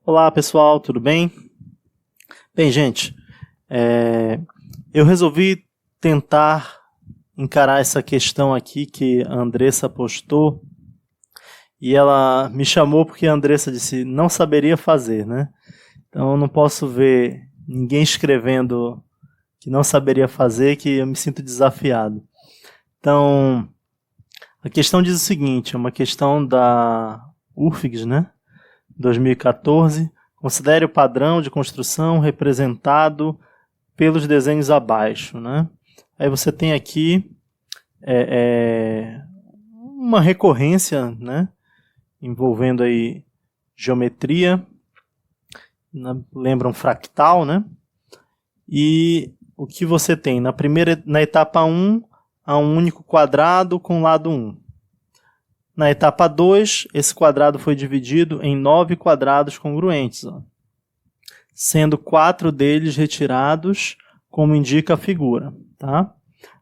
Olá pessoal, tudo bem? Bem, gente, eu resolvi tentar encarar essa questão aqui que a Andressa postou e ela me chamou porque a Andressa disse não saberia fazer, né? Então eu não posso ver ninguém escrevendo que não saberia fazer que eu me sinto desafiado. Então, a questão diz o seguinte, é uma questão da UFIGS, né? 2014, considere o padrão de construção representado pelos desenhos abaixo, né? Aí você tem aqui uma recorrência, né? Envolvendo aí geometria, lembra um fractal, né? E o que você tem? Na etapa 1, há um único quadrado com lado 1. Na etapa 2, esse quadrado foi dividido em 9 quadrados congruentes, ó, sendo 4 deles retirados, como indica a figura. Tá?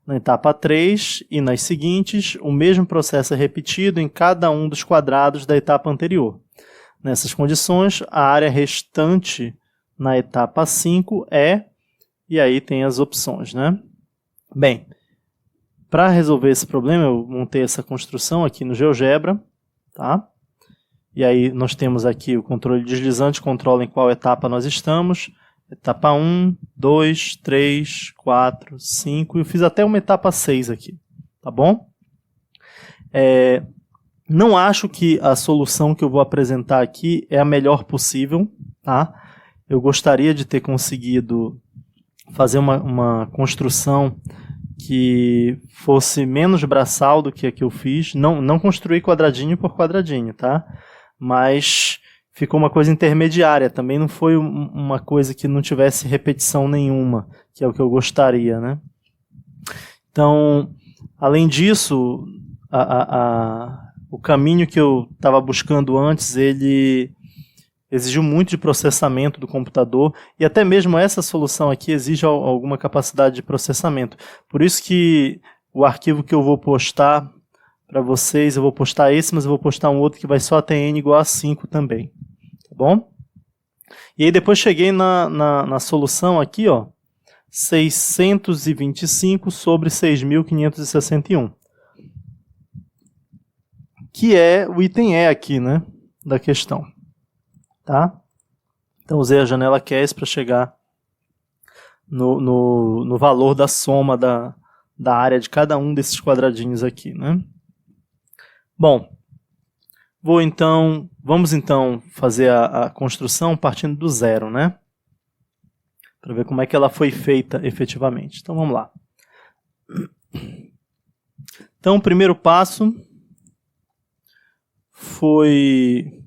Na etapa 3 e nas seguintes, o mesmo processo é repetido em cada um dos quadrados da etapa anterior. Nessas condições, a área restante na etapa 5 é, e aí tem as opções, né? Bem, para resolver esse problema, eu montei essa construção aqui no GeoGebra, tá? E aí nós temos aqui o controle deslizante, controla em qual etapa nós estamos. Etapa 1, 2, 3, 4, 5, e eu fiz até uma etapa 6 aqui, tá bom? Não acho que a solução que eu vou apresentar aqui é a melhor possível, tá? Eu gostaria de ter conseguido fazer uma construção que fosse menos braçal do que a que eu fiz. Não construí quadradinho por quadradinho, tá? Mas ficou uma coisa intermediária. Também não foi uma coisa que não tivesse repetição nenhuma, que é o que eu gostaria, né? Então, além disso, o caminho que eu estava buscando antes, ele exigiu muito de processamento do computador, e até mesmo essa solução aqui exige alguma capacidade de processamento. Por isso que o arquivo que eu vou postar para vocês, eu vou postar esse, mas eu vou postar um outro que vai só até n igual a 5 também. Tá bom? E aí depois cheguei na solução aqui, ó, 625 sobre 6.561. Que é o item E aqui, né, da questão. Tá? Então usei a janela Case para chegar no valor da soma da área de cada um desses quadradinhos aqui, né? Bom, vamos então fazer a construção partindo do zero, né? Para ver como é que ela foi feita efetivamente. Então vamos lá. Então o primeiro passo foi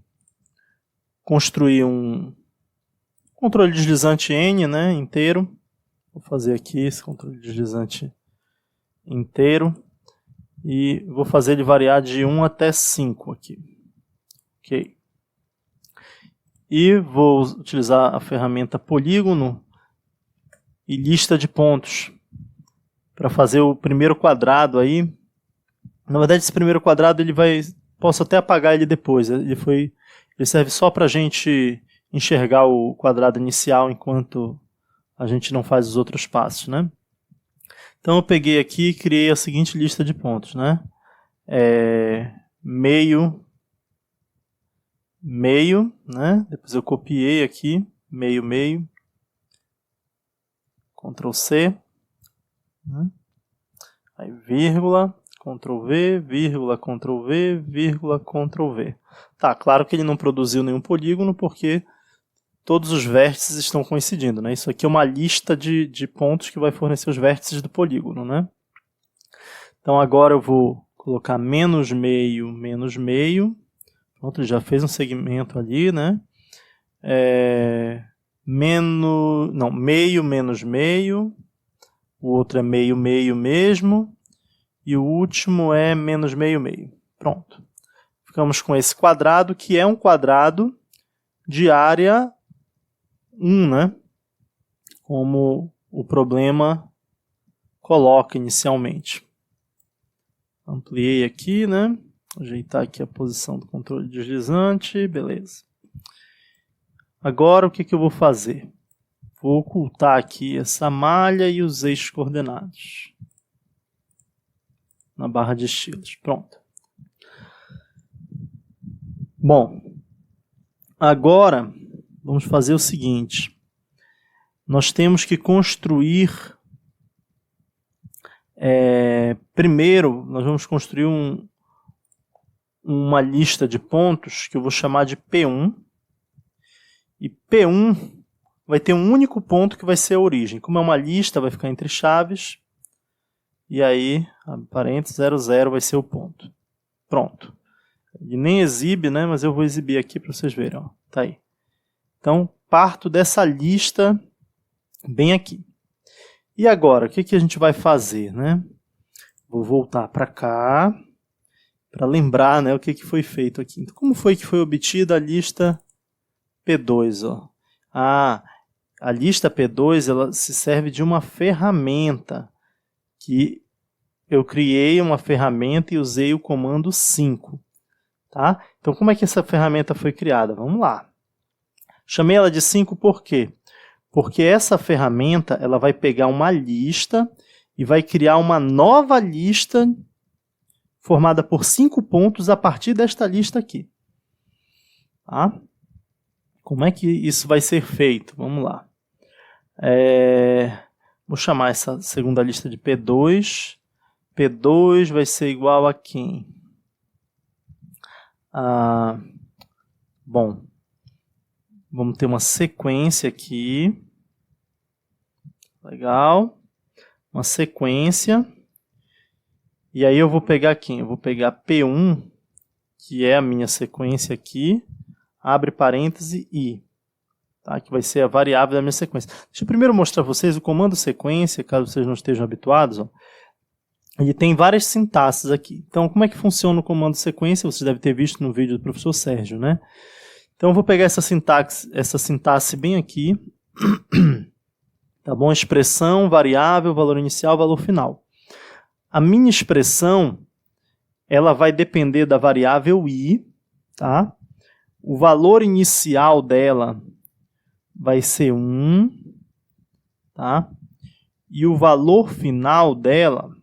construir um controle deslizante N, né, inteiro. Vou fazer aqui esse controle deslizante inteiro e vou fazer ele variar de 1 até 5 aqui. Ok. E vou utilizar a ferramenta polígono e lista de pontos para fazer o primeiro quadrado aí. Na verdade, esse primeiro quadrado posso até apagar ele depois. Ele serve só para a gente enxergar o quadrado inicial enquanto a gente não faz os outros passos, né? Então eu peguei aqui e criei a seguinte lista de pontos, né? Meio, né? Depois eu copiei aqui, meio, Ctrl C, né? Aí vírgula, Ctrl V, vírgula, Ctrl V, vírgula, Ctrl V. Tá, claro que ele não produziu nenhum polígono porque todos os vértices estão coincidindo, né? Isso aqui é uma lista de pontos que vai fornecer os vértices do polígono, né? Então agora eu vou colocar menos meio. Pronto, ele já fez um segmento ali, né? Meio menos meio. O outro é meio mesmo. E o último é menos meio. Pronto. Ficamos com esse quadrado, que é um quadrado de área 1, né? Como o problema coloca inicialmente. Ampliei aqui, né? Ajeitar aqui a posição do controle deslizante, beleza. Agora o que eu vou fazer? Vou ocultar aqui essa malha e os eixos coordenados na barra de estilos. Pronto. Bom, agora vamos fazer o seguinte. Nós temos que construir... primeiro, nós vamos construir uma lista de pontos que eu vou chamar de P1. E P1 vai ter um único ponto que vai ser a origem. Como é uma lista, vai ficar entre chaves. E aí, parênteses, 00 vai ser o ponto. Pronto. Ele nem exibe, né? Mas eu vou exibir aqui para vocês verem. Ó. Tá aí. Então, parto dessa lista bem aqui. E agora, o que a gente vai fazer, né? Vou voltar para cá, para lembrar, né, o que foi feito aqui. Então, como foi que foi obtida a lista P2? Ó? A lista P2 ela se serve de uma ferramenta, que eu criei uma ferramenta e usei o comando 5. Tá? Então, como é que essa ferramenta foi criada? Vamos lá. Chamei ela de 5 por quê? Porque essa ferramenta ela vai pegar uma lista e vai criar uma nova lista formada por 5 pontos a partir desta lista aqui. Tá? Como é que isso vai ser feito? Vamos lá. Vou chamar essa segunda lista de P2. P2 vai ser igual a quem? Bom, vamos ter uma sequência aqui. Legal. Uma sequência. E aí eu vou pegar quem? Eu vou pegar P1, que é a minha sequência aqui. Abre parêntese I. Tá? Que vai ser a variável da minha sequência. Deixa eu primeiro mostrar para vocês o comando sequência, caso vocês não estejam habituados. Ó. Ele tem várias sintaxes aqui. Então, como é que funciona o comando sequência? Vocês devem ter visto no vídeo do professor Sérgio, né? Então, eu vou pegar essa sintaxe bem aqui. Tá bom? Expressão, variável, valor inicial, valor final. A minha expressão, ela vai depender da variável I, tá? O valor inicial dela vai ser 1, tá? E o valor final dela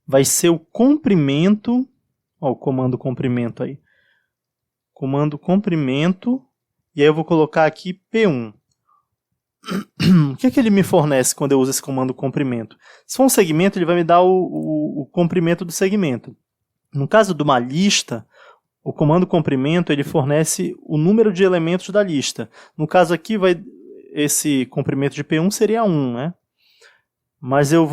vai ser o comprimento, ó, o comando comprimento aí. Comando comprimento, e aí eu vou colocar aqui P1. O que ele me fornece quando eu uso esse comando comprimento? Se for um segmento, ele vai me dar o comprimento do segmento. No caso de uma lista, o comando comprimento ele fornece o número de elementos da lista. No caso aqui, esse comprimento de P1 seria 1, né? Mas eu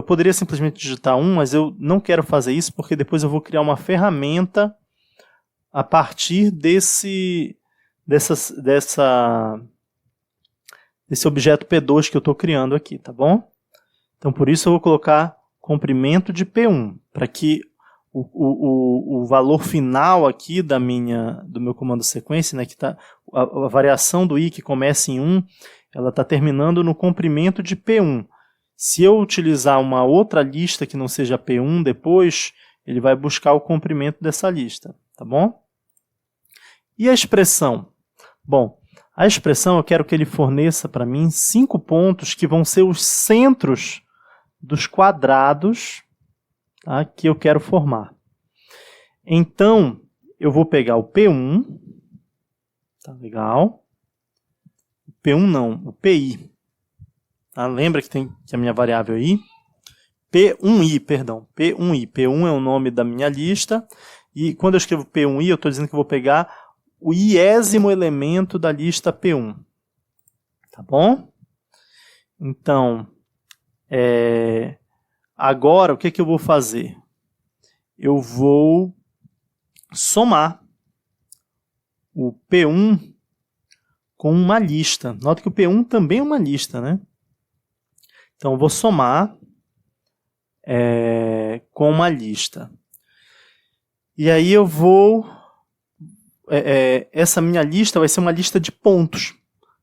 poderia simplesmente digitar 1, mas eu não quero fazer isso porque depois eu vou criar uma ferramenta a partir desse objeto P2 que eu estou criando aqui, tá bom? Então, por isso eu vou colocar comprimento de P1, para que o valor final aqui do meu comando sequência, né, que tá, a variação do I que começa em 1, ela está terminando no comprimento de P1. Se eu utilizar uma outra lista que não seja P1 depois, ele vai buscar o comprimento dessa lista, tá bom? E a expressão? Bom, a expressão eu quero que ele forneça para mim 5 pontos que vão ser os centros dos quadrados, tá, que eu quero formar. Então, eu vou pegar o P1, tá legal? O P1 não, o PI. Tá? Lembra que tem a minha variável I? P1i, perdão, P1i. P1 é o nome da minha lista, e quando eu escrevo P1i, eu estou dizendo que eu vou pegar o iésimo elemento da lista P1. Tá bom? Então, agora o que eu vou fazer? Eu vou somar o P1 com uma lista. Nota que o P1 também é uma lista, né? Então, eu vou somar com uma lista. E aí eu vou... essa minha lista vai ser uma lista de pontos.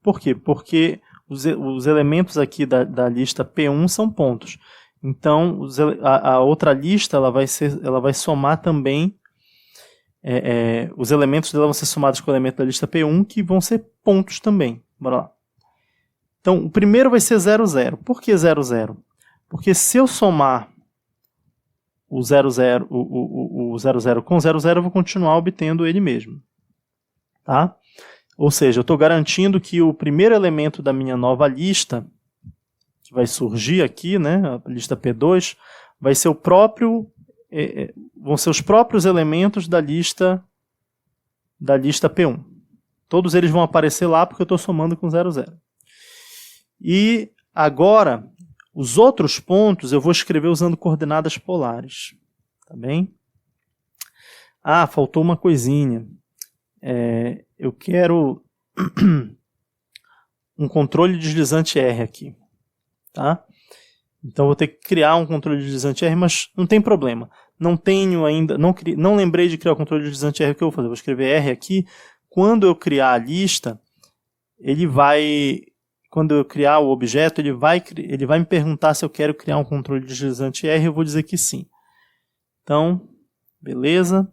Por quê? Porque os elementos aqui da lista P1 são pontos. Então, a outra lista ela vai somar também os elementos dela vão ser somados com o elemento da lista P1, que vão ser pontos também. Bora lá. Então, o primeiro vai ser 0, 0. Por que 0, 0? Porque se eu somar o 0, 0 com 0, 0, eu vou continuar obtendo ele mesmo. Tá? Ou seja, eu estou garantindo que o primeiro elemento da minha nova lista, que vai surgir aqui, né, a lista P2, vai ser vão ser os próprios elementos da lista P1. Todos eles vão aparecer lá porque eu estou somando com 0, 0. E agora, os outros pontos eu vou escrever usando coordenadas polares. Tá bem? Ah, faltou uma coisinha. Eu quero um controle deslizante R aqui. Tá? Então vou ter que criar um controle deslizante R, mas não tem problema. Não tenho ainda, não lembrei de criar o controle deslizante R. O que eu vou fazer? Vou escrever R aqui. Quando eu criar a lista, quando eu criar o objeto, ele vai me perguntar se eu quero criar um controle deslizante R, eu vou dizer que sim. Então, beleza.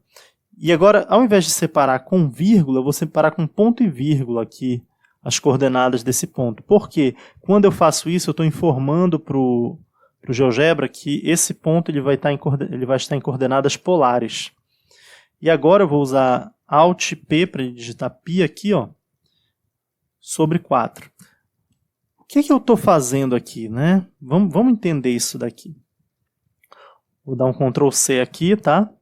E agora, ao invés de separar com vírgula, eu vou separar com ponto e vírgula aqui as coordenadas desse ponto. Por quê? Quando eu faço isso, eu estou informando para o GeoGebra que esse ponto ele vai estar em coordenadas polares. E agora eu vou usar Alt P para digitar π aqui, ó, sobre 4. O que eu estou fazendo aqui, né? Vamos entender isso daqui. Vou dar um Ctrl C aqui, tá?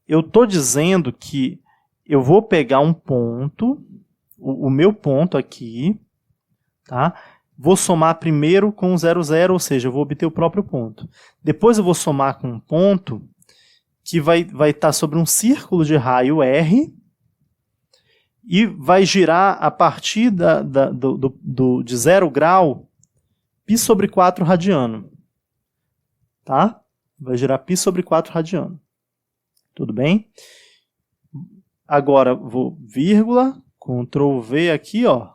Eu estou dizendo que eu vou pegar um ponto, o meu ponto aqui, tá? Vou somar primeiro com 0, 0, ou seja, eu vou obter o próprio ponto. Depois eu vou somar com um ponto que vai estar sobre um círculo de raio R, e vai girar a partir de 0 grau π sobre 4 radiano. Tá? Vai girar π sobre 4 radiano. Tudo bem? Agora vou vírgula, Ctrl V aqui, ó.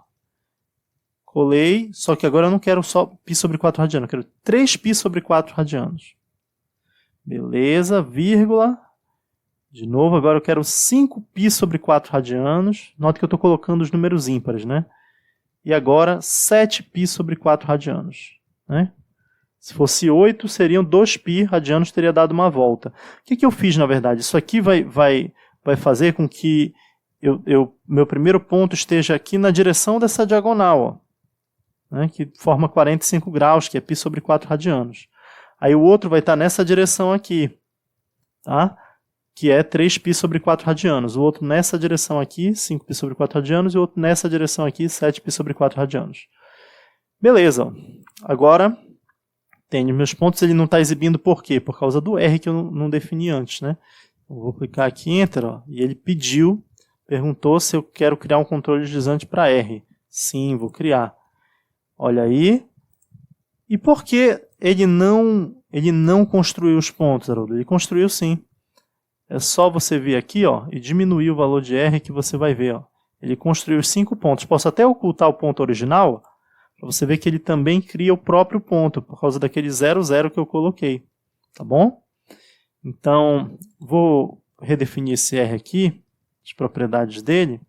Colei, só que agora eu não quero só π sobre 4 radiano, eu quero 3π sobre 4 radianos. Beleza, vírgula. De novo, agora eu quero 5π sobre 4 radianos. Note que eu estou colocando os números ímpares, né? E agora 7π sobre 4 radianos. Né? Se fosse 8, seriam 2π radianos, teria dado uma volta. O que eu fiz, na verdade? Isso aqui vai fazer com que meu primeiro ponto esteja aqui na direção dessa diagonal, ó, né? Que forma 45 graus, que é π sobre 4 radianos. Aí o outro vai estar nessa direção aqui, tá? Que é 3π sobre 4 radianos. O outro nessa direção aqui, 5π sobre 4 radianos, e o outro nessa direção aqui, 7π sobre 4 radianos. Beleza. Ó. Agora, tenho meus pontos, ele não está exibindo por quê? Por causa do R que eu não defini antes, né? Eu vou clicar aqui, Enter, ó, e ele perguntou se eu quero criar um controle deslizante para R. Sim, vou criar. Olha aí. E por que ele não construiu os pontos, Haroldo? Ele construiu sim. É só você vir aqui, ó, e diminuir o valor de R que você vai ver. Ó. Ele construiu 5 pontos. Posso até ocultar o ponto original, para você ver que ele também cria o próprio ponto, por causa daquele 0, 0 que eu coloquei. Tá bom? Então, vou redefinir esse R aqui, as propriedades dele,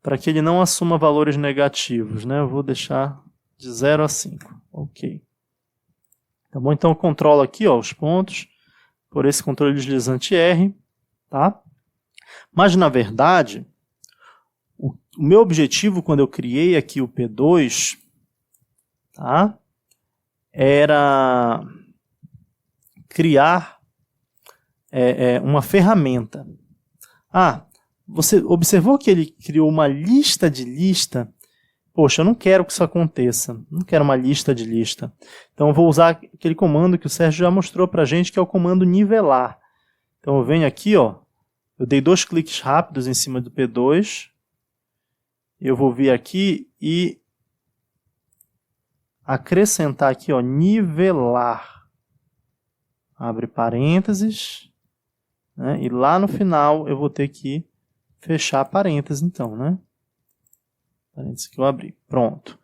para que ele não assuma valores negativos. Né? Eu vou deixar de 0 a 5. Ok. Tá bom? Então, eu controlo aqui, ó, os pontos por esse controle deslizante R, tá? Mas, na verdade, o meu objetivo quando eu criei aqui o P2, tá? Era criar uma ferramenta. Ah, você observou que ele criou uma lista de lista? Poxa, eu não quero que isso aconteça. Não quero uma lista de lista. Então eu vou usar aquele comando que o Sérgio já mostrou para a gente, que é o comando nivelar. Então eu venho aqui, ó, eu dei 2 cliques rápidos em cima do P2. Eu vou vir aqui e acrescentar aqui, ó, nivelar. Abre parênteses. Né? E lá no final eu vou ter que fechar parênteses, então, né? Parênteses que eu abri. Pronto.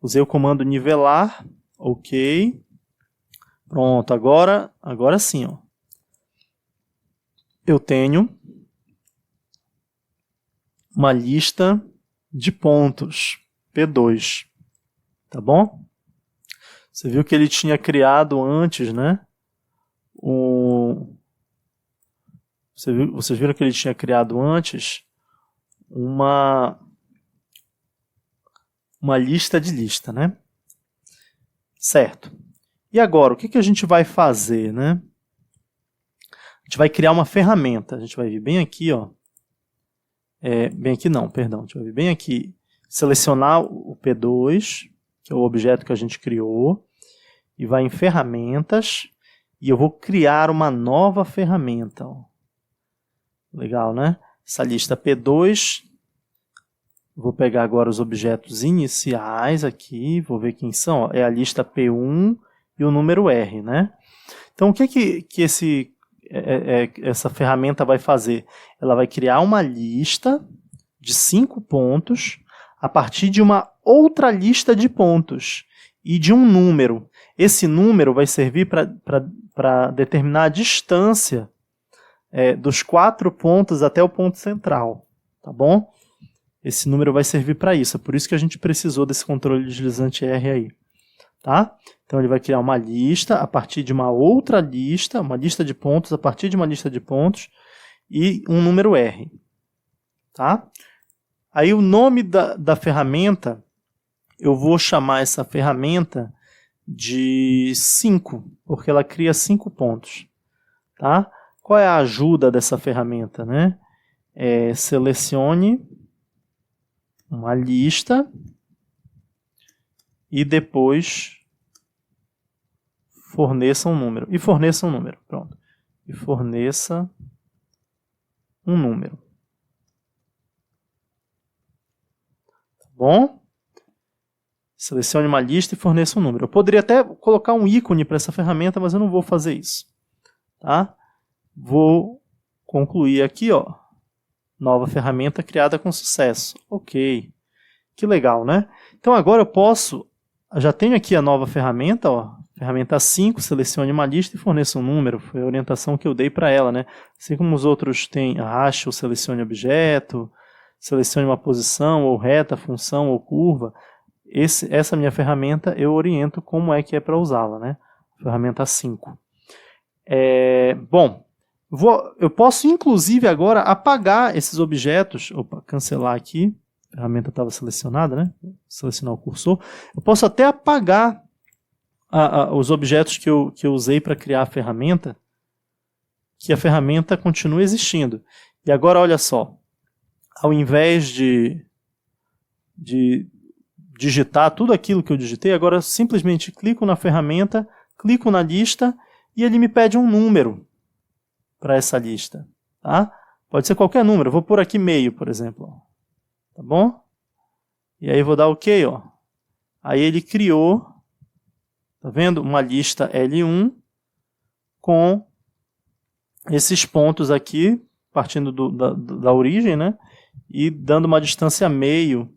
Usei o comando nivelar. Ok. Pronto. Agora sim. Ó. eu tenho uma lista de pontos, P2, tá bom? Você viu que ele tinha criado antes, né? Vocês viram que ele tinha criado antes uma lista de lista, né? Certo. E agora, o que a gente vai fazer, né? A gente vai criar uma ferramenta. A gente vai vir bem aqui, ó. Bem aqui não, perdão. A gente vai vir bem aqui, selecionar o P2, que é o objeto que a gente criou, e vai em ferramentas, e eu vou criar uma nova ferramenta. Ó. Legal, né? Essa lista P2, vou pegar agora os objetos iniciais aqui, vou ver quem são. Ó. É a lista P1 e o número R, né? Então, o que essa ferramenta vai fazer? Ela vai criar uma lista de 5 pontos a partir de uma outra lista de pontos e de um número. Esse número vai servir para determinar a distância dos 4 pontos até o ponto central, tá bom? Esse número vai servir para isso, é por isso que a gente precisou desse controle deslizante R aí, tá? Então ele vai criar uma lista a partir de uma outra lista, uma lista de pontos a partir de uma lista de pontos e um número R, tá? Aí o nome da ferramenta, eu vou chamar essa ferramenta de 5, porque ela cria 5 pontos, tá? Qual é a ajuda dessa ferramenta, né? Selecione uma lista e depois forneça um número. E forneça um número, pronto. E forneça um número. Tá bom? Selecione uma lista e forneça um número. Eu poderia até colocar um ícone para essa ferramenta, mas eu não vou fazer isso. Tá? Vou concluir aqui, ó. Nova ferramenta criada com sucesso. Ok. Que legal, né? Então agora eu posso... Já tenho aqui a nova ferramenta, ó. Ferramenta 5, selecione uma lista e forneça um número. Foi a orientação que eu dei para ela, né? Assim como os outros têm arraste ou selecione objeto, selecione uma posição, ou reta, função ou curva. Essa minha ferramenta eu oriento como é que é para usá-la, né? Ferramenta 5. Bom, eu posso inclusive agora apagar esses objetos. Opa, cancelar aqui. A ferramenta estava selecionada, né? Selecionar o cursor. Eu posso até apagar os objetos que eu usei para criar a ferramenta, que a ferramenta continua existindo. E agora, olha só. Ao invés de digitar tudo aquilo que eu digitei, agora eu simplesmente clico na ferramenta, clico na lista e ele me pede um número para essa lista. Tá? Pode ser qualquer número, eu vou pôr aqui meio, por exemplo. Tá bom? E aí vou dar OK. Ó. Aí ele criou, tá vendo? Uma lista L1 com esses pontos aqui, partindo da origem, né? E dando uma distância meio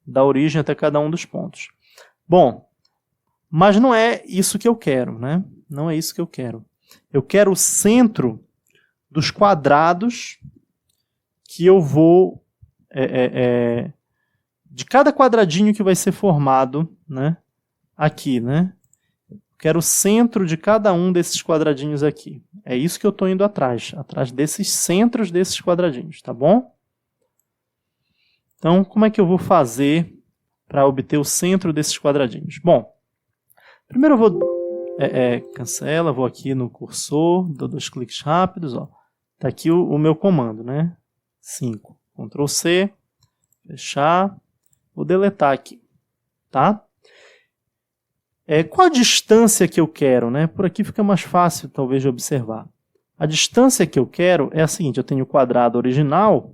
da origem até cada um dos pontos. Bom, mas não é isso que eu quero, né? Não é isso que eu quero. Eu quero o centro dos quadrados que eu vou... de cada quadradinho que vai ser formado, né? Aqui, né? Eu quero o centro de cada um desses quadradinhos aqui. É isso que eu estou indo atrás desses centros desses quadradinhos, tá bom? Então, como é que eu vou fazer para obter o centro desses quadradinhos? Bom, primeiro eu vou... cancela, vou aqui no cursor, dou 2 cliques rápidos, ó. Tá aqui o meu comando, né? 5. Ctrl C, fechar, vou deletar aqui, tá? Qual a distância que eu quero, né? Por aqui fica mais fácil, talvez, de observar. A distância que eu quero é a seguinte, eu tenho o quadrado original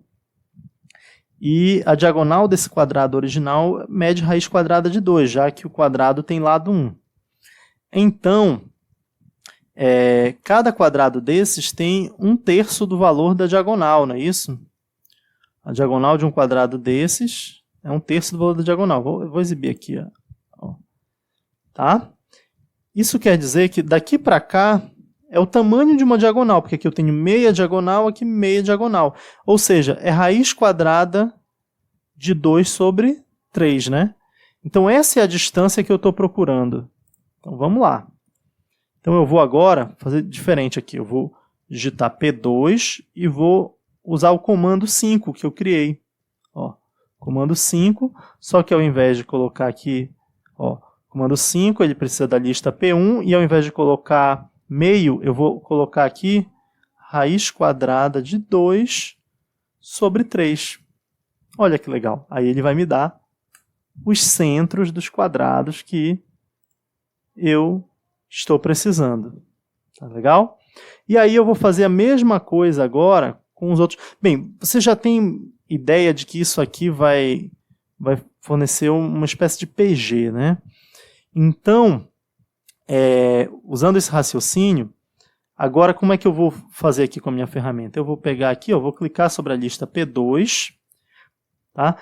e a diagonal desse quadrado original mede raiz quadrada de 2, já que o quadrado tem lado 1. Então, cada quadrado desses tem 1/3 do valor da diagonal, não é isso? A diagonal de um quadrado desses é 1/3 do valor da diagonal. Vou exibir aqui. Ó. Tá? Isso quer dizer que daqui para cá é o tamanho de uma diagonal, porque aqui eu tenho meia diagonal, aqui meia diagonal. Ou seja, é raiz quadrada de 2 sobre 3, né? Então, essa é a distância que eu estou procurando. Então, vamos lá. Então, eu vou agora fazer diferente aqui. Eu vou digitar P2 e vou usar o comando 5 que eu criei. Ó, comando 5, só que ao invés de colocar aqui, ó, comando 5, ele precisa da lista P1, e ao invés de colocar meio, eu vou colocar aqui raiz quadrada de 2 sobre 3. Olha que legal. Aí ele vai me dar os centros dos quadrados que eu estou precisando. Tá legal? E aí eu vou fazer a mesma coisa agora com os outros. Bem, você já tem ideia de que isso aqui vai fornecer uma espécie de PG, né? Então, usando esse raciocínio, agora como é que eu vou fazer aqui com a minha ferramenta? Eu vou pegar aqui, eu vou clicar sobre a lista P2, tá?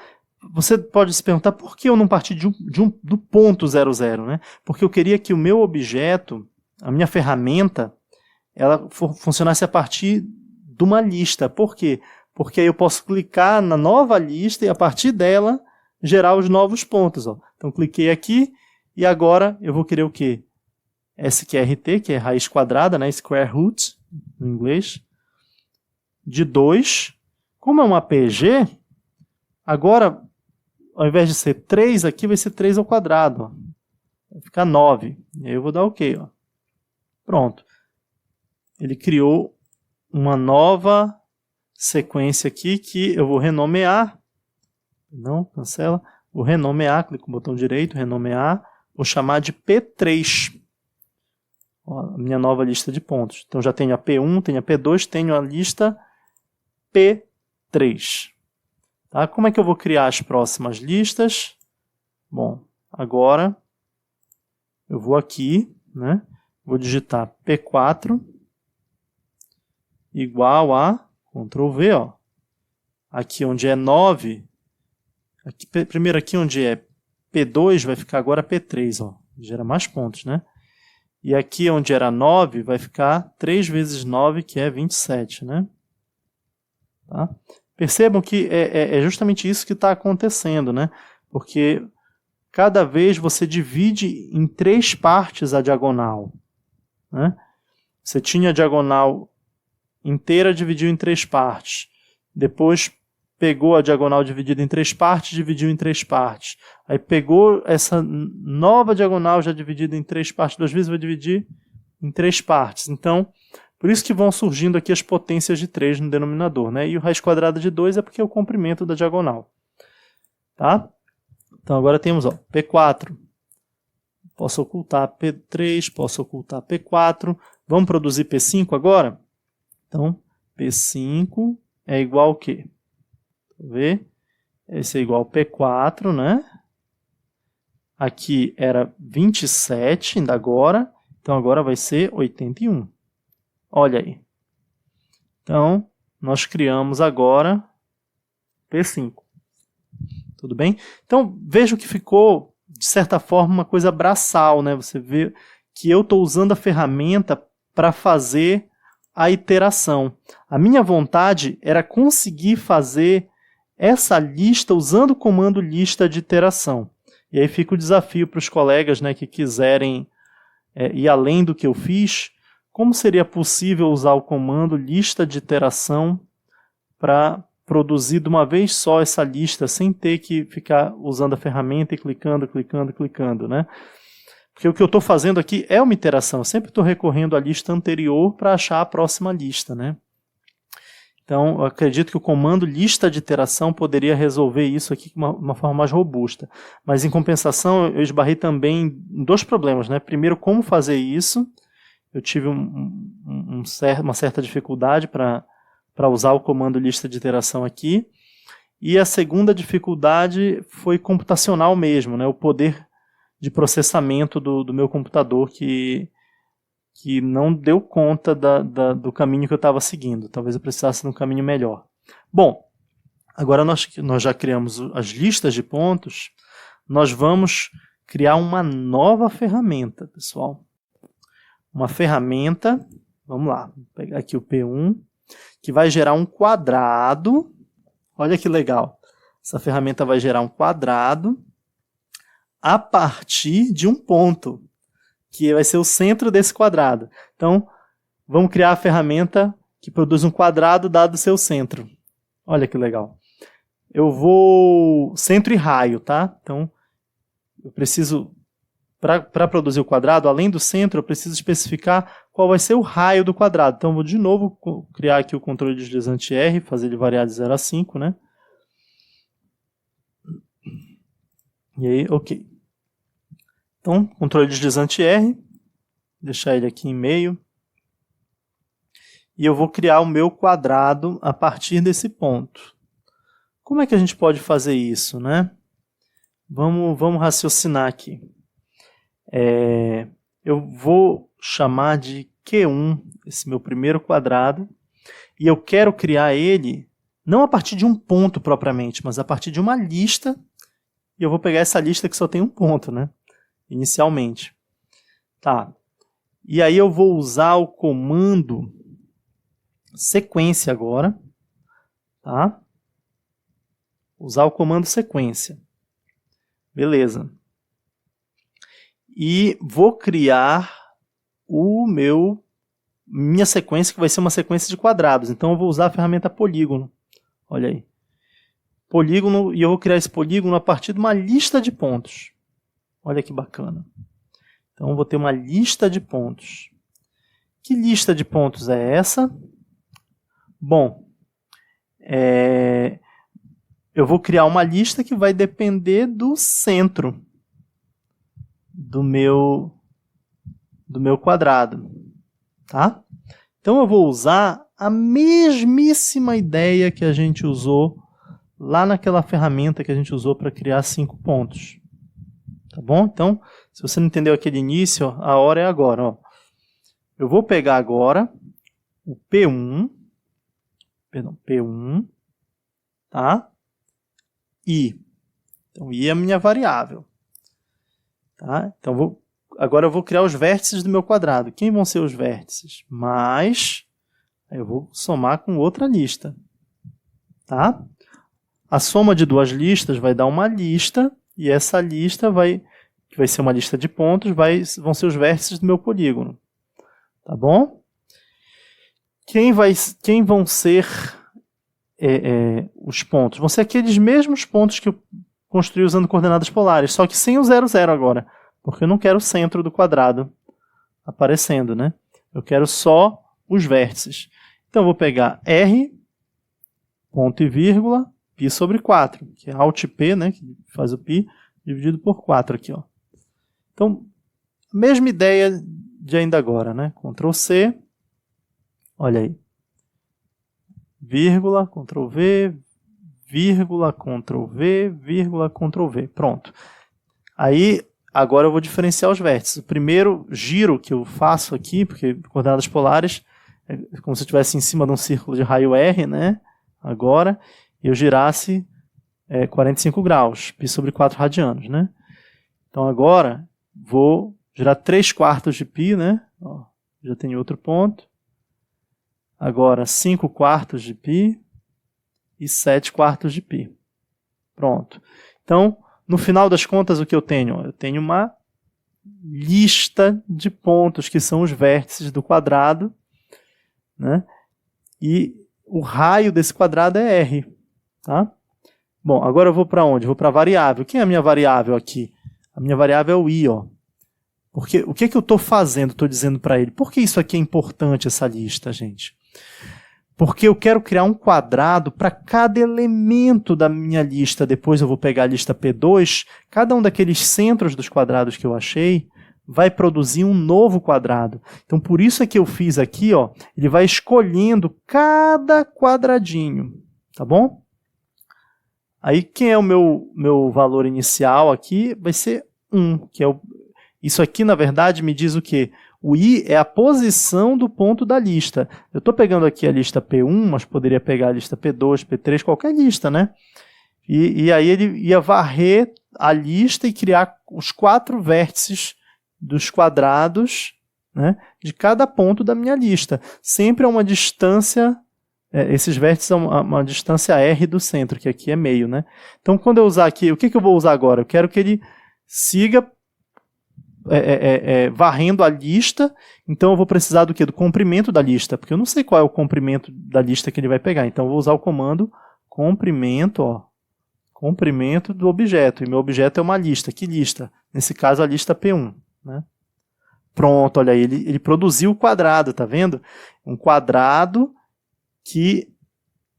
Você pode se perguntar por que eu não parti do ponto 00, né? Porque eu queria que o meu objeto, a minha ferramenta, ela funcionasse a partir de uma lista. Por quê? Porque aí eu posso clicar na nova lista e a partir dela gerar os novos pontos. Ó. Então cliquei aqui e agora eu vou querer o quê? SQRT, que é raiz quadrada, né? Square root, no inglês, de 2. Como é uma PG, agora, ao invés de ser 3, aqui vai ser 3 ao quadrado. Ó. Vai ficar 9. E aí eu vou dar OK. Ó. Pronto. Ele criou uma nova sequência aqui que eu vou renomear. Não, cancela. Vou renomear, clico no botão direito, renomear. Vou chamar de P3. Ó, a minha nova lista de pontos. Então já tenho a P1, tenho a P2, tenho a lista P3. Tá? Como é que eu vou criar as próximas listas? Bom, agora eu vou aqui, né? Vou digitar P4 igual a Ctrl V, ó. Aqui onde é 9, aqui, primeiro aqui onde é P2 vai ficar agora P3, ó. Gera mais pontos, né? E aqui onde era 9 vai ficar 3 vezes 9, que é 27, né? Tá? Percebam que é justamente isso que está acontecendo, né? Porque cada vez você divide em 3 partes a diagonal. Né? Você tinha a diagonal inteira, dividiu em 3 partes. Depois pegou a diagonal dividida em 3 partes, dividiu em 3 partes. Aí pegou essa nova diagonal já dividida em 3 partes 2 vezes, vai dividir em 3 partes. Então, por isso que vão surgindo aqui as potências de 3 no denominador. Né? E o raiz quadrada de 2 é porque é o comprimento da diagonal. Tá? Então agora temos ó, P4. Posso ocultar P3, posso ocultar P4. Vamos produzir P5 agora? Então, P5 é igual ao quê? Vamos ver. Esse é igual a P4, né? Aqui era 27, ainda agora. Então, agora vai ser 81. Olha aí. Então, nós criamos agora P5. Tudo bem? Então, veja que ficou, de certa forma, uma coisa braçal, né? Você vê que eu estou usando a ferramenta para fazer a iteração. A minha vontade era conseguir fazer essa lista usando o comando lista de iteração. E aí fica o desafio para os colegas, né, que quiserem ir além do que eu fiz. Como seria possível usar o comando lista de iteração para produzir de uma vez só essa lista, sem ter que ficar usando a ferramenta e clicando, clicando, clicando, né? Porque o que eu estou fazendo aqui é uma iteração. Eu sempre estou recorrendo à lista anterior para achar a próxima lista, né? Então, eu acredito que o comando lista de iteração poderia resolver isso aqui de uma forma mais robusta. Mas, em compensação, eu esbarrei também em 2 problemas, né? Primeiro, como fazer isso. Eu tive uma certa dificuldade para usar o comando lista de iteração aqui. E a segunda dificuldade foi computacional mesmo, né? O poder de processamento do meu computador que não deu conta do caminho que eu estava seguindo. Talvez eu precisasse de um caminho melhor. Bom, agora nós já criamos as listas de pontos, nós vamos criar uma nova ferramenta, pessoal. Uma ferramenta, Vamos lá, vou pegar aqui o P1, que vai gerar um quadrado. Olha que legal. Essa ferramenta vai gerar um quadrado a partir de um ponto, que vai ser o centro desse quadrado. Então, vamos criar a ferramenta que produz um quadrado dado o seu centro. Olha que legal. Eu vou... centro e raio, tá? Então, eu preciso... Para produzir o quadrado, além do centro, eu preciso especificar qual vai ser o raio do quadrado. Então, eu vou de novo criar aqui o controle deslizante R, fazer ele variar de 0 a 5, né? E aí, ok. Então, controle deslizante R, deixar ele aqui em meio. E eu vou criar o meu quadrado a partir desse ponto. Como é que a gente pode fazer isso, né? Vamos raciocinar aqui. Eu vou chamar de Q1, esse meu primeiro quadrado, e eu quero criar ele não a partir de um ponto propriamente, mas a partir de uma lista, e eu vou pegar essa lista que só tem um ponto, né? Inicialmente. Tá. E aí eu vou usar o comando sequência agora, tá? Usar o comando sequência. Beleza. E vou criar minha sequência, que vai ser uma sequência de quadrados. Então eu vou usar a ferramenta polígono. Olha aí. Polígono, e eu vou criar esse polígono a partir de uma lista de pontos. Olha que bacana. Então eu vou ter uma lista de pontos. Que lista de pontos é essa? Bom, eu vou criar uma lista que vai depender do centro do meu quadrado, tá? Então eu vou usar a mesmíssima ideia que a gente usou lá naquela ferramenta que a gente usou para criar 5 pontos. Tá bom? Então, se você não entendeu aquele início, a hora é agora. Ó. Eu vou pegar agora o P1, tá? I. Então, I é a minha variável. Tá? Então, agora eu vou criar os vértices do meu quadrado. Quem vão ser os vértices? Mais, aí eu vou somar com outra lista. Tá? A soma de duas listas vai dar uma lista, e essa lista que vai ser uma lista de pontos, vão ser os vértices do meu polígono. Tá bom? Quem vão ser os pontos? Vão ser aqueles mesmos pontos que eu construí usando coordenadas polares, só que sem o 0, 0 agora, porque eu não quero o centro do quadrado aparecendo, né? Eu quero só os vértices. Então eu vou pegar R, ponto e vírgula, π sobre 4, que é Alt P, né, que faz o π, dividido por 4 aqui, ó. Então, mesma ideia de ainda agora, né? Ctrl C, olha aí, vírgula, Ctrl V, vírgula, Ctrl V, vírgula, Ctrl V. Pronto. Aí, agora eu vou diferenciar os vértices. O primeiro giro que eu faço aqui, porque coordenadas polares é como se eu estivesse em cima de um círculo de raio R, né? Agora, eu girasse 45 graus, π sobre 4 radianos, né? Então, agora, vou girar 3/4 de π, né? Ó, já tem outro ponto. Agora, 5/4 de π e 7/4 de π. Pronto. Então, no final das contas, o que eu tenho? Eu tenho uma lista de pontos, que são os vértices do quadrado, né? E o raio desse quadrado é R. Tá? Bom, agora eu vou para onde? Eu vou para a variável. Quem é a minha variável aqui? A minha variável é o I. Ó. Porque, o que eu estou fazendo? Estou dizendo para ele. Por que isso aqui é importante, essa lista, gente? Porque eu quero criar um quadrado para cada elemento da minha lista. Depois eu vou pegar a lista P2. Cada um daqueles centros dos quadrados que eu achei vai produzir um novo quadrado. Então, por isso é que eu fiz aqui, ó, ele vai escolhendo cada quadradinho. Tá bom? Aí, quem é o meu valor inicial aqui? Vai ser 1, que é isso aqui, na verdade, me diz o quê? O I é a posição do ponto da lista. Eu estou pegando aqui a lista P1, mas poderia pegar a lista P2, P3, qualquer lista, né? E aí ele ia varrer a lista e criar os 4 vértices dos quadrados né, de cada ponto da minha lista. Sempre a uma distância, esses vértices a uma distância R do centro, que aqui é meio, né? Então, quando eu usar aqui, o que eu vou usar agora? Eu quero que ele siga varrendo a lista, então eu vou precisar do quê? Do comprimento da lista, porque eu não sei qual é o comprimento da lista que ele vai pegar. Então, eu vou usar o comando comprimento, comprimento do objeto, e meu objeto é uma lista. Que lista? Nesse caso, a lista P1, né? Pronto, olha aí, ele produziu o quadrado, tá vendo? Um quadrado que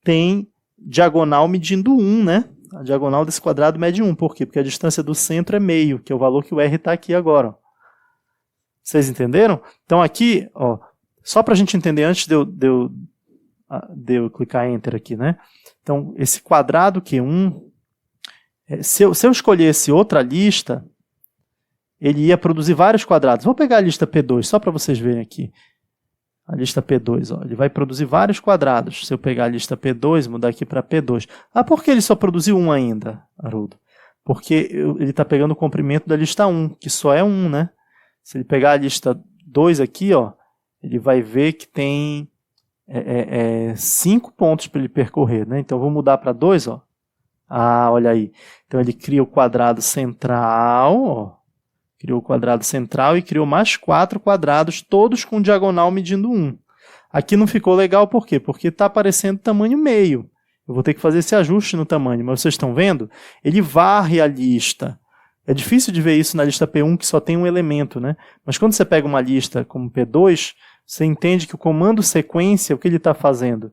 tem diagonal medindo 1, né? A diagonal desse quadrado mede 1. Por quê? Porque a distância do centro é meio, que é o valor que o R está aqui agora. Ó. Vocês entenderam? Então aqui, ó, só para a gente entender antes de eu clicar Enter aqui, né? Então, esse quadrado Q1, se eu escolhesse outra lista, ele ia produzir vários quadrados. Vou pegar a lista P2, só para vocês verem aqui. A lista P2, ó, ele vai produzir vários quadrados. Se eu pegar a lista P2, mudar aqui para P2. Ah, por que ele só produziu um ainda, Haroldo? Porque ele está pegando o comprimento da lista 1, que só é 1, né? Se ele pegar a lista 2 aqui, ó, ele vai ver que tem 5 pontos para ele percorrer, né? Então, eu vou mudar para 2, ó. Ah, olha aí. Então, ele cria o quadrado central, ó. Criou o quadrado central e criou mais 4 quadrados, todos com diagonal medindo 1. Aqui não ficou legal, por quê? Porque está aparecendo tamanho meio. Eu vou ter que fazer esse ajuste no tamanho, mas vocês estão vendo? Ele varre a lista. É difícil de ver isso na lista P1, que só tem um elemento, né? Mas quando você pega uma lista como P2, você entende que o comando sequência, o que ele está fazendo?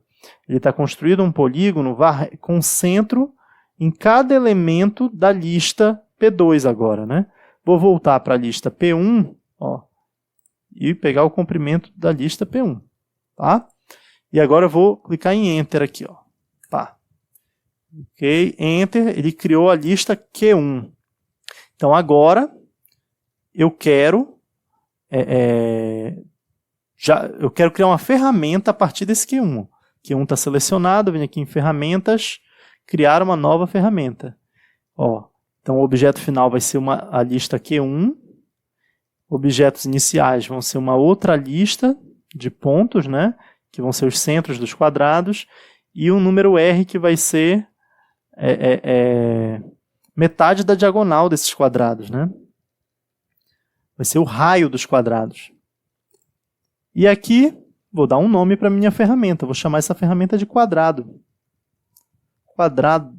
Ele está construindo um polígono com centro em cada elemento da lista P2 agora, né? Vou voltar para a lista P1, ó, e pegar o comprimento da lista P1. Tá? E agora eu vou clicar em Enter aqui. Ó. Tá. Ok, Enter, ele criou a lista Q1. Então agora eu quero eu quero criar uma ferramenta a partir desse Q1. Q1 está selecionado, venho aqui em Ferramentas, criar uma nova ferramenta. Ó. Então, o objeto final vai ser a lista Q1. Objetos iniciais vão ser uma outra lista de pontos, né? Que vão ser os centros dos quadrados. E um número R que vai ser metade da diagonal desses quadrados, né? Vai ser o raio dos quadrados. E aqui, vou dar um nome para a minha ferramenta. Vou chamar essa ferramenta de quadrado. Quadrados,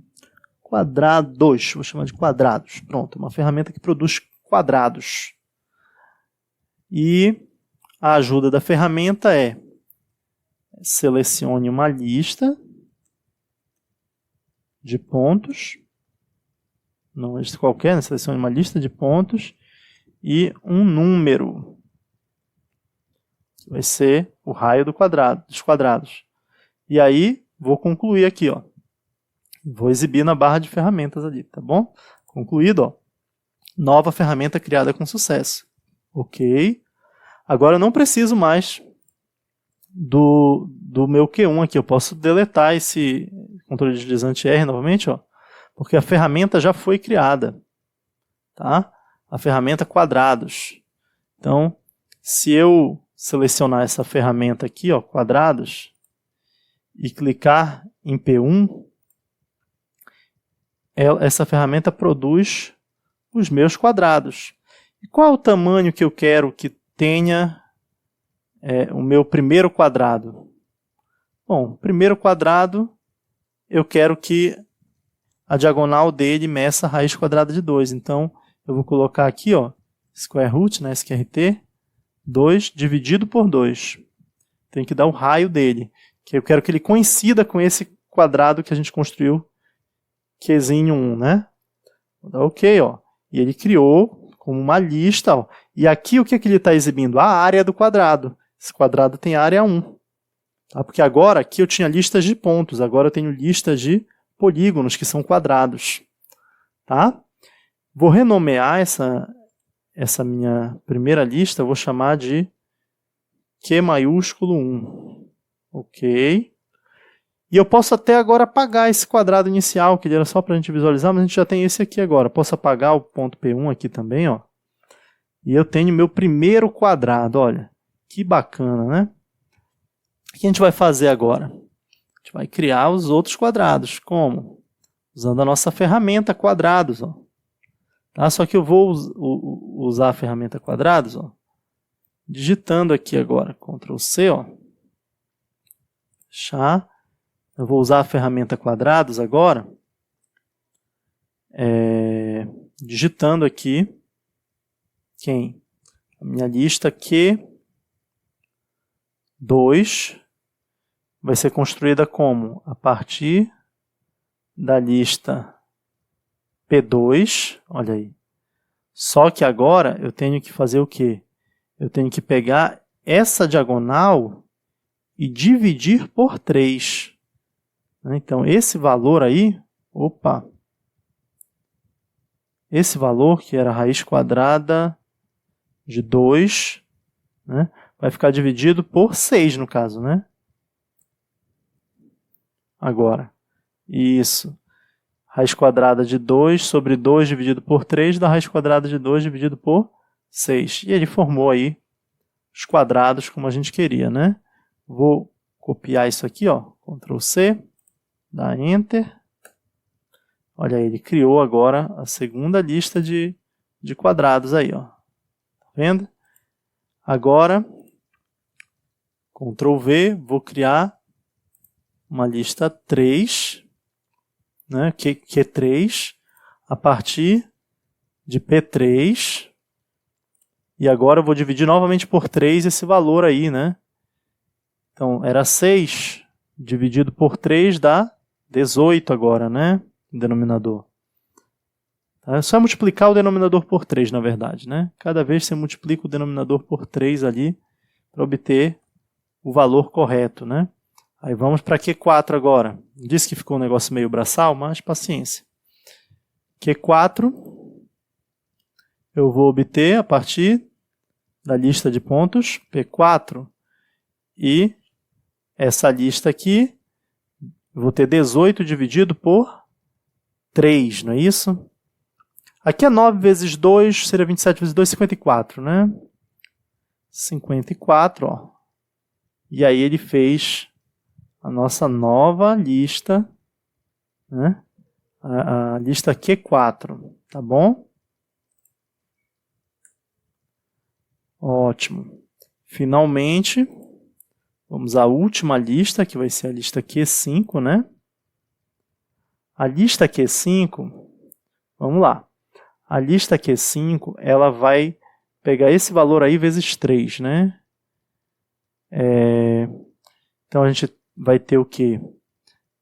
vou chamar de quadrados. Pronto, uma ferramenta que produz quadrados. E a ajuda da ferramenta é selecione uma lista de pontos, não é qualquer, né? Selecione uma lista de pontos e um número, que vai ser o raio dos quadrados. E aí, vou concluir aqui, ó. Vou exibir na barra de ferramentas ali, tá bom? Concluído, ó. Nova ferramenta criada com sucesso. Ok. Agora eu não preciso mais do meu Q1 aqui. Eu posso deletar esse controle deslizante R novamente, ó, porque a ferramenta já foi criada. Tá? A ferramenta quadrados. Então, se eu selecionar essa ferramenta aqui, ó, quadrados, e clicar em P1, essa ferramenta produz os meus quadrados. E qual é o tamanho que eu quero que tenha o meu primeiro quadrado? Bom, primeiro quadrado, eu quero que a diagonal dele meça a raiz quadrada de 2. Então, eu vou colocar aqui, ó, square root, né, SQRT, 2 dividido por 2. Tem que dar o raio dele, que eu quero que ele coincida com esse quadrado que a gente construiu, Qzinho 1, né? Vou dar OK, ó. E ele criou como uma lista, ó. E aqui o que ele está exibindo? A área do quadrado. Esse quadrado tem área 1. Tá? Porque agora aqui eu tinha listas de pontos, agora eu tenho listas de polígonos, que são quadrados. Tá? Vou renomear essa minha primeira lista, eu vou chamar de Q maiúsculo 1. Ok. E eu posso até agora apagar esse quadrado inicial, que ele era só para a gente visualizar, mas a gente já tem esse aqui agora. Posso apagar o ponto P1 aqui também, ó. E eu tenho meu primeiro quadrado, olha. Que bacana, né? O que a gente vai fazer agora? A gente vai criar os outros quadrados. Como? Usando a nossa ferramenta quadrados, ó. Tá? Só que eu vou usar a ferramenta quadrados, ó, digitando aqui agora, Ctrl C, ó. Fechar. Eu vou usar a ferramenta quadrados agora, digitando aqui quem? A minha lista Q2 vai ser construída como? A partir da lista P2, olha aí. Só que agora eu tenho que fazer o quê? Eu tenho que pegar essa diagonal e dividir por 3. Então, esse valor aí, esse valor, que era a raiz quadrada de 2, né, vai ficar dividido por 6, no caso, né? Agora, isso. Raiz quadrada de 2 sobre 2 dividido por 3 dá raiz quadrada de 2 dividido por 6. E ele formou aí os quadrados como a gente queria, né? Vou copiar isso aqui, ó, Ctrl C, dá Enter. Olha aí, ele criou agora a segunda lista de quadrados aí, ó. Tá vendo? Agora, Ctrl V, vou criar uma lista 3, né, Q3, a partir de P3. E agora eu vou dividir novamente por 3 esse valor aí, né? Então, era 6 dividido por 3 dá 18 agora, né? O denominador. É só multiplicar o denominador por 3, na verdade, né? Cada vez você multiplica o denominador por 3 ali para obter o valor correto, né? Aí vamos para Q4 agora. Disse que ficou um negócio meio braçal, mas paciência. Q4 eu vou obter a partir da lista de pontos P4 e essa lista aqui eu vou ter 18 dividido por 3, não é isso? Aqui é 9 vezes 2, seria 27 vezes 2, 54, né? 54, ó. E aí ele fez a nossa nova lista, né? A lista Q4, tá bom? Ótimo. Finalmente, vamos à última lista, que vai ser a lista Q5, né? A lista Q5, vamos lá. A lista Q5, ela vai pegar esse valor aí vezes 3, né? Então, a gente vai ter o quê?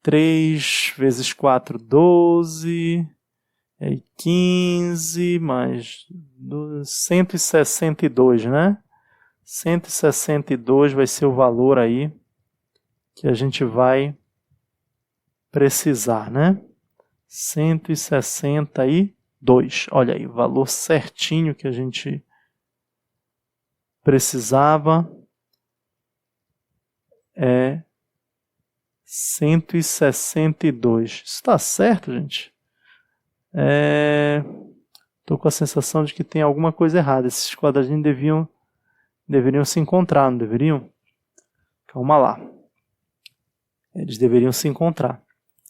3 vezes 4, 12, 15, mais 162, né? 162 vai ser o valor aí que a gente vai precisar, né? 162. Olha aí, o valor certinho que a gente precisava é 162. Isso está certo, gente? Estou com a sensação de que tem alguma coisa errada. Esses quadradinhos deveriam se encontrar, não deveriam? Calma lá. Eles deveriam se encontrar.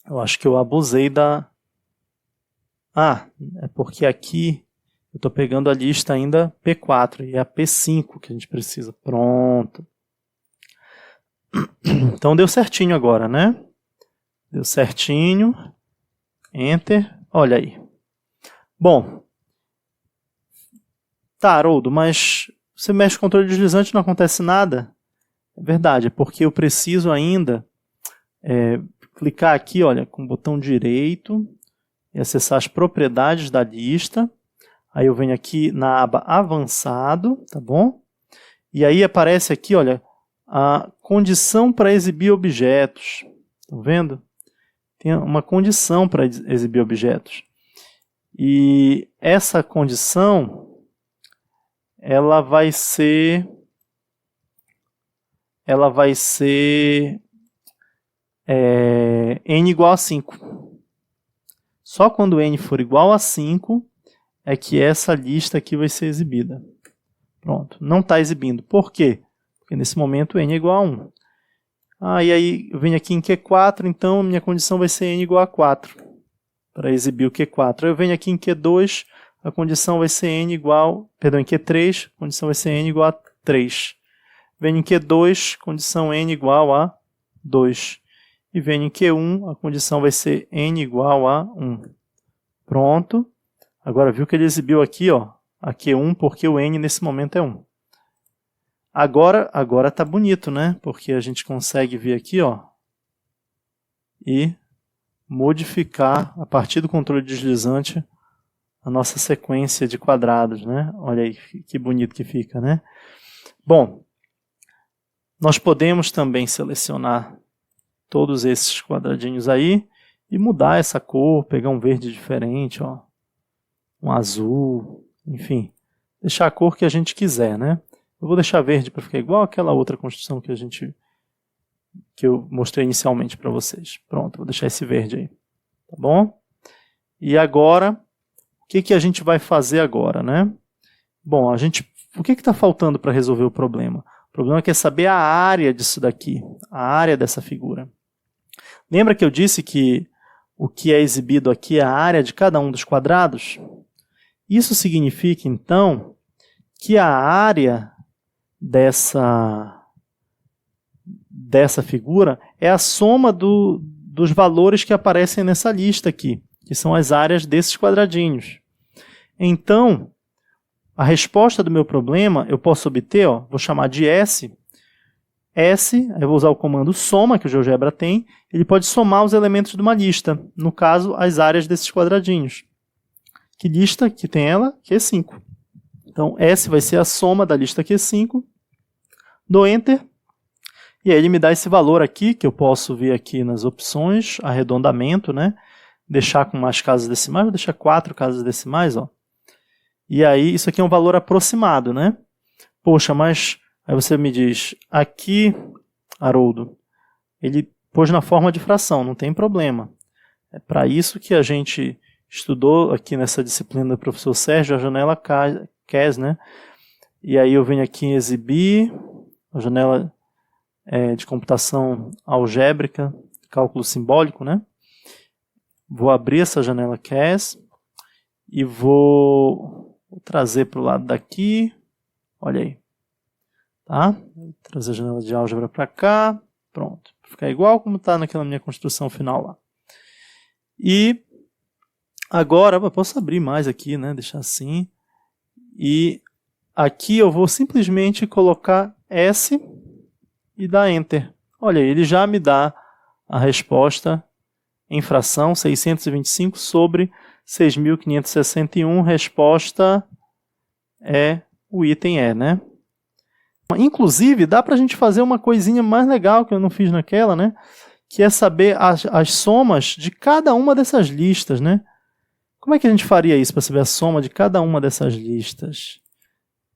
Eu acho que eu abusei da... é porque aqui eu estou pegando a lista ainda P4 e é a P5 que a gente precisa. Pronto. Então deu certinho agora, né? Deu certinho. Enter. Olha aí. Bom. Tá, Haroldo, mas você mexe com o controle deslizante e não acontece nada? É verdade, é porque eu preciso ainda clicar aqui, olha, com o botão direito e acessar as propriedades da lista. Aí eu venho aqui na aba avançado, tá bom? E aí aparece aqui, olha, a condição para exibir objetos. Estão vendo? Tem uma condição para exibir objetos. E essa condição, ela vai ser n igual a 5. Só quando n for igual a 5 é que essa lista aqui vai ser exibida. Pronto, não está exibindo. Por quê? Porque nesse momento n é igual a 1. E aí eu venho aqui em Q4, então minha condição vai ser n igual a 4, para exibir o Q4. Eu venho aqui em Q2, a condição vai ser n igual, perdão, em Q3, a condição vai ser n igual a 3. Venho em Q2, condição n igual a 2. E venho em Q1, a condição vai ser n igual a 1. Pronto. Agora viu que ele exibiu aqui, ó, a Q1, porque o n nesse momento é 1. Agora tá bonito, né? Porque a gente consegue vir aqui, ó, e modificar, a partir do controle deslizante, a nossa sequência de quadrados, né? Olha aí que bonito que fica, né? Bom, nós podemos também selecionar todos esses quadradinhos aí e mudar essa cor, pegar um verde diferente, ó, um azul, enfim, deixar a cor que a gente quiser, né? Eu vou deixar verde para ficar igual àquela outra construção que eu mostrei inicialmente para vocês. Pronto, vou deixar esse verde aí, tá bom? E agora, o que a gente vai fazer agora, né? Bom, o que está faltando para resolver o problema? O problema é saber a área disso daqui, a área dessa figura. Lembra que eu disse que o que é exibido aqui é a área de cada um dos quadrados? Isso significa, então, que a área dessa figura é a soma dos valores que aparecem nessa lista aqui, que são as áreas desses quadradinhos. Então, a resposta do meu problema eu posso obter, ó, vou chamar de S. S, eu vou usar o comando soma, que o GeoGebra tem, ele pode somar os elementos de uma lista, no caso, as áreas desses quadradinhos. Que lista que tem ela? Q5. Então, S vai ser a soma da lista Q5, dou Enter, e aí ele me dá esse valor aqui, que eu posso ver aqui nas opções, arredondamento, né? Deixar com mais casas decimais, vou deixar 4 casas decimais, ó. E aí, isso aqui é um valor aproximado, né? Poxa, mas aí você me diz, aqui, Haroldo, ele pôs na forma de fração, não tem problema. É para isso que a gente estudou aqui nessa disciplina do professor Sérgio, a janela CAS, né? E aí eu venho aqui em exibir, a janela de computação algébrica, cálculo simbólico, né? Vou abrir essa janela CAS e vou trazer para o lado daqui, olha aí, tá? Vou trazer a janela de álgebra para cá, pronto, para ficar igual como está naquela minha construção final lá. E agora, eu posso abrir mais aqui, né? Deixar assim, e aqui eu vou simplesmente colocar S e dar Enter. Olha aí, ele já me dá a resposta em fração, 625 sobre 6.561, resposta é o item E, né? Inclusive, dá para a gente fazer uma coisinha mais legal que eu não fiz naquela, né? Que é saber as somas de cada uma dessas listas, né? Como é que a gente faria isso para saber a soma de cada uma dessas listas?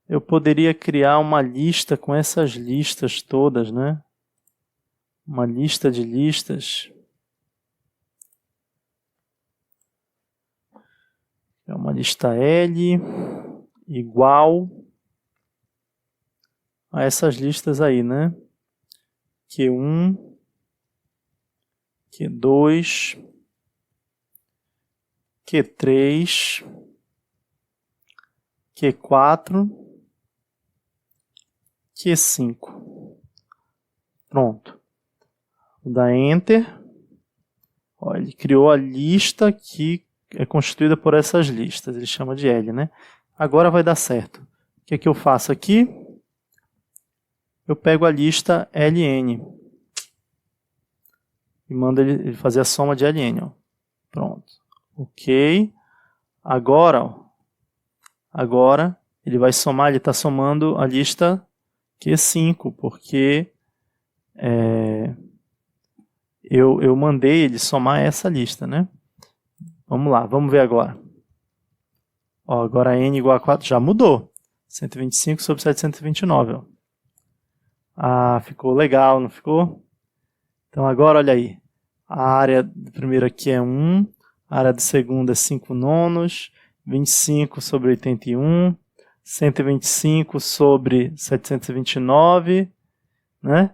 Eu poderia criar uma lista com essas listas todas, né? Uma lista de listas. É uma lista L igual a essas listas aí, né? Q1, Q2, Q3, Q4, Q5. Pronto. Vou dar Enter. Ó, ele criou a lista que é constituída por essas listas. Ele chama de L, né? Agora vai dar certo. O que é que eu faço aqui? Eu pego a lista LN e mando ele fazer a soma de LN. Ó. Pronto. Ok. Agora ele vai somar, ele está somando a lista Q5, porque eu mandei ele somar essa lista, né? Vamos lá, vamos ver agora. Ó, agora N igual a 4 já mudou. 125 sobre 729. Ó. Ah, ficou legal, não ficou? Então agora olha aí. A área do primeiro aqui é 1. A área do segundo é 5 nonos, 25 sobre 81, 125 sobre 729, né?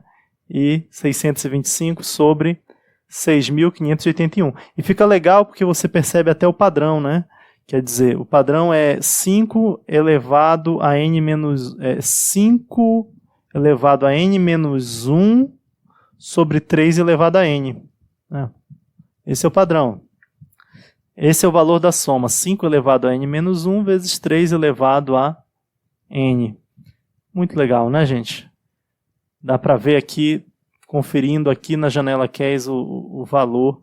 E 625 sobre 6.581. E fica legal porque você percebe até o padrão, né? Quer dizer, o padrão é 5 elevado a n menos 5 elevado a n menos 1 sobre 3 elevado a n. Esse é o padrão. Esse é o valor da soma, 5 elevado a n menos 1 vezes 3 elevado a n. Muito legal, né, gente? Dá para ver aqui, conferindo aqui na janela CAS o valor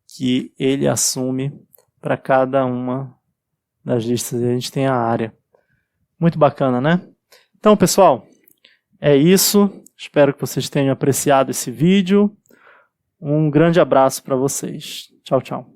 que ele assume para cada uma das listas. A gente tem a área. Muito bacana, né? Então, pessoal, é isso. Espero que vocês tenham apreciado esse vídeo. Um grande abraço para vocês. Tchau, tchau.